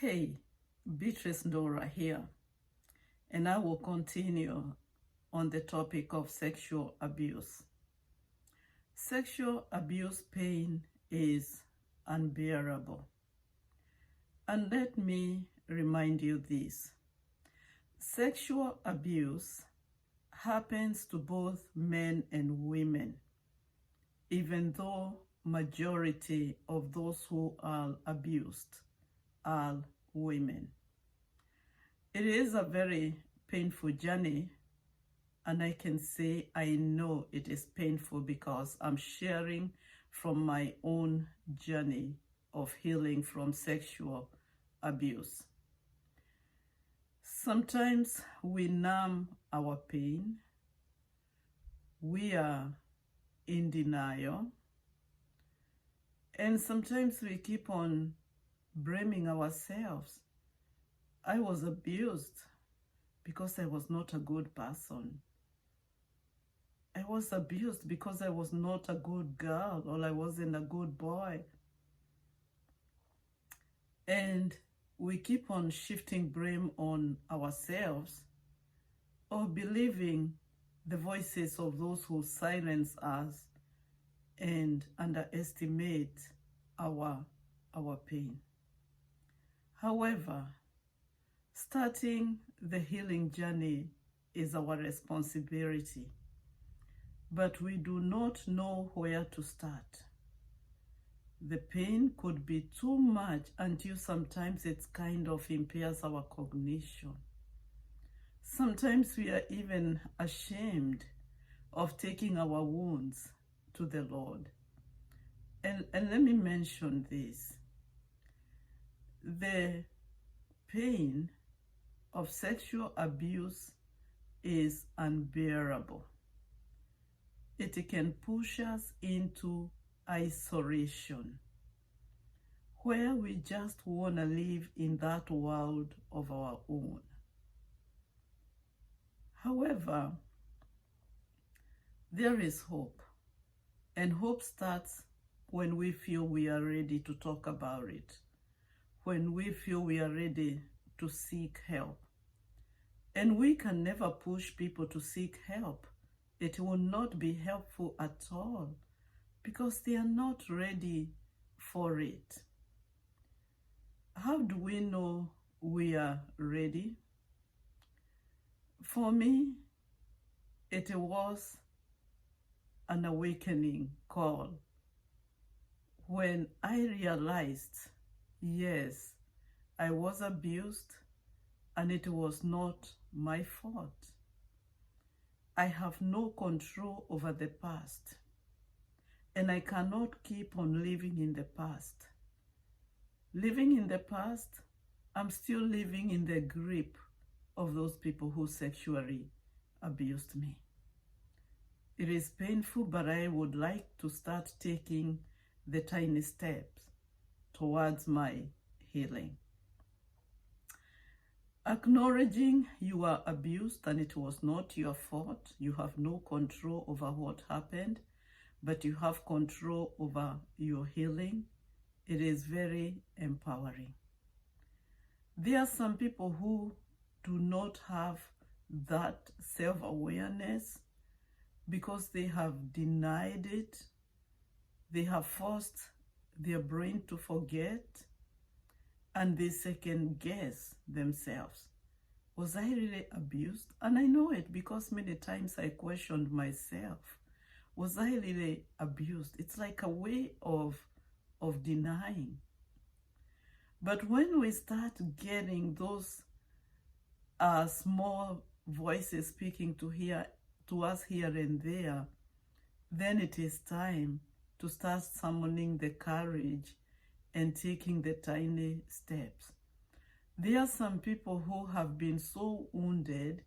Hey, Beatrice Dora here, and I will continue on the topic of sexual abuse. Sexual abuse pain is unbearable. And let me remind you this. Sexual abuse happens to both men and women, even though majority of those who are abused are women. It is a very painful journey, and I can say I know it is painful because I'm sharing from my own journey of healing from sexual abuse. Sometimes we numb our pain, we are in denial, and sometimes we keep on blaming ourselves. I was abused because I was not a good person. I was abused because I was not a good girl, or I wasn't a good boy. And we keep on shifting blame on ourselves, or believing the voices of those who silence us and underestimate our pain. However, starting the healing journey is our responsibility, but we do not know where to start. The pain could be too much until sometimes it kind of impairs our cognition. Sometimes we are even ashamed of taking our wounds to the Lord. And let me mention this. The pain of sexual abuse is unbearable. It can push us into isolation, where we just want to live in that world of our own. However, there is hope, and hope starts when we feel we are ready to talk about it, when we feel we are ready to seek help. And we can never push people to seek help. It will not be helpful at all because they are not ready for it. How do we know we are ready? For me, it was an awakening call when I realized, yes, I was abused and it was not my fault. I have no control over the past, and I cannot keep on living in the past. Living in the past, I'm still living in the grip of those people who sexually abused me. It is painful, but I would like to start taking the tiny steps towards my healing. Acknowledging you are abused and it was not your fault. You have no control over what happened, but you have control over your healing. It is very empowering. There are some people who do not have that self-awareness because they have denied it. They have forced their brain to forget, and they second guess themselves. Was I really abused? And I know it because many times I questioned myself. Was I really abused? It's like a way of denying. But when we start getting those small voices speaking to us here and there, then it is time to start summoning the courage and taking the tiny steps. There are some people who have been so wounded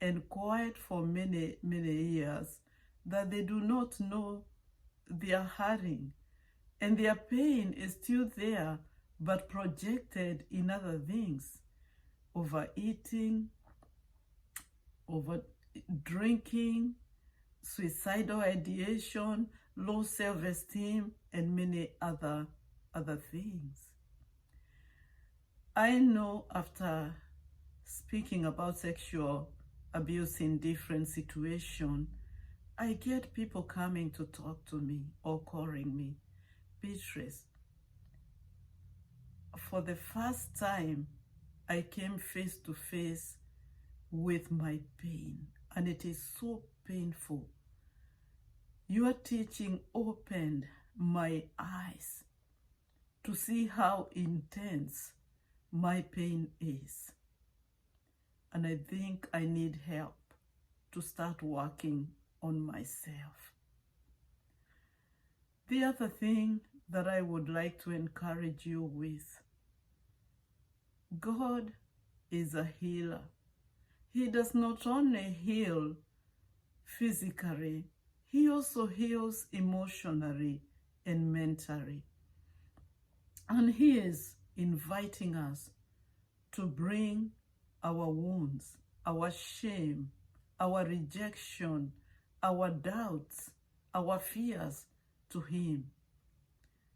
and quiet for many, many years that they do not know they are hurting, and their pain is still there but projected in other things: overeating, over drinking, suicidal ideation, low self-esteem, and many other things. I know after speaking about sexual abuse in different situations, I get people coming to talk to me or calling me, Beatrice. For the first time, I came face to face with my pain, and it is so painful. Your teaching opened my eyes to see how intense my pain is. And I think I need help to start working on myself. The other thing that I would like to encourage you with, God is a healer. He does not only heal physically, He also heals emotionally and mentally. And He is inviting us to bring our wounds, our shame, our rejection, our doubts, our fears to Him.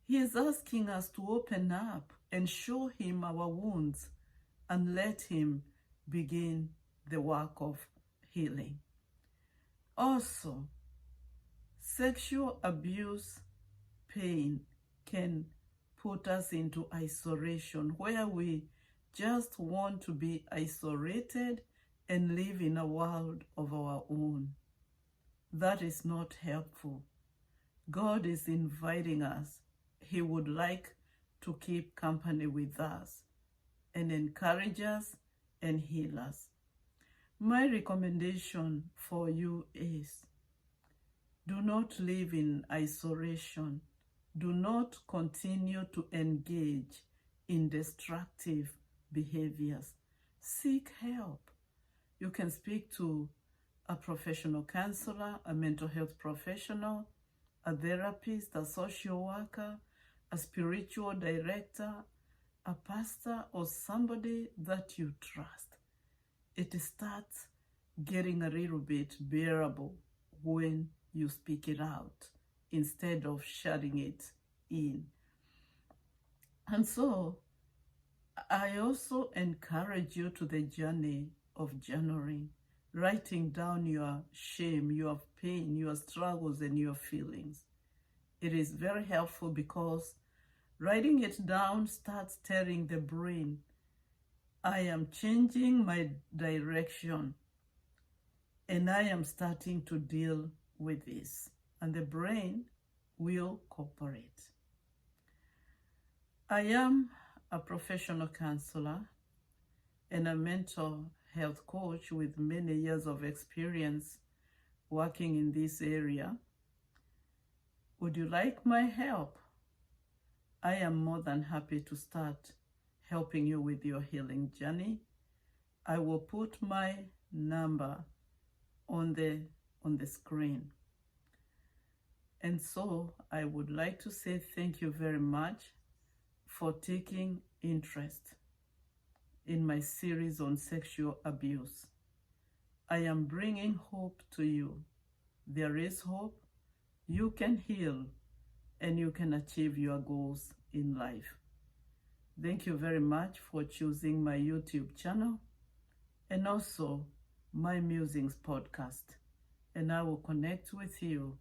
He is asking us to open up and show Him our wounds and let Him begin the work of healing. Also, sexual abuse pain can put us into isolation, where we just want to be isolated and live in a world of our own. That is not helpful. God is inviting us. He would like to keep company with us and encourage us and heal us. My recommendation for you is, do not live in isolation. Do not continue to engage in destructive behaviors. Seek help. You can speak to a professional counselor, a mental health professional, a therapist, a social worker, a spiritual director, a pastor, or somebody that you trust. It starts getting a little bit bearable when you speak it out instead of shutting it in. And so I also encourage you to the journey of journaling, writing down your shame, your pain, your struggles, and your feelings. It is very helpful because writing it down starts telling the brain, I am changing my direction and I am starting to deal with this. And the brain will cooperate. I am a professional counselor and a mental health coach with many years of experience working in this area. Would you like my help? I am more than happy to start helping you with your healing journey. I will put my number on the screen. And so I would like to say thank you very much for taking interest in my series on sexual abuse. I am bringing hope to you. There is hope. You can heal and you can achieve your goals in life. Thank you very much for choosing my YouTube channel and also my Musings podcast. And I will connect with you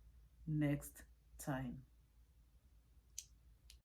next time.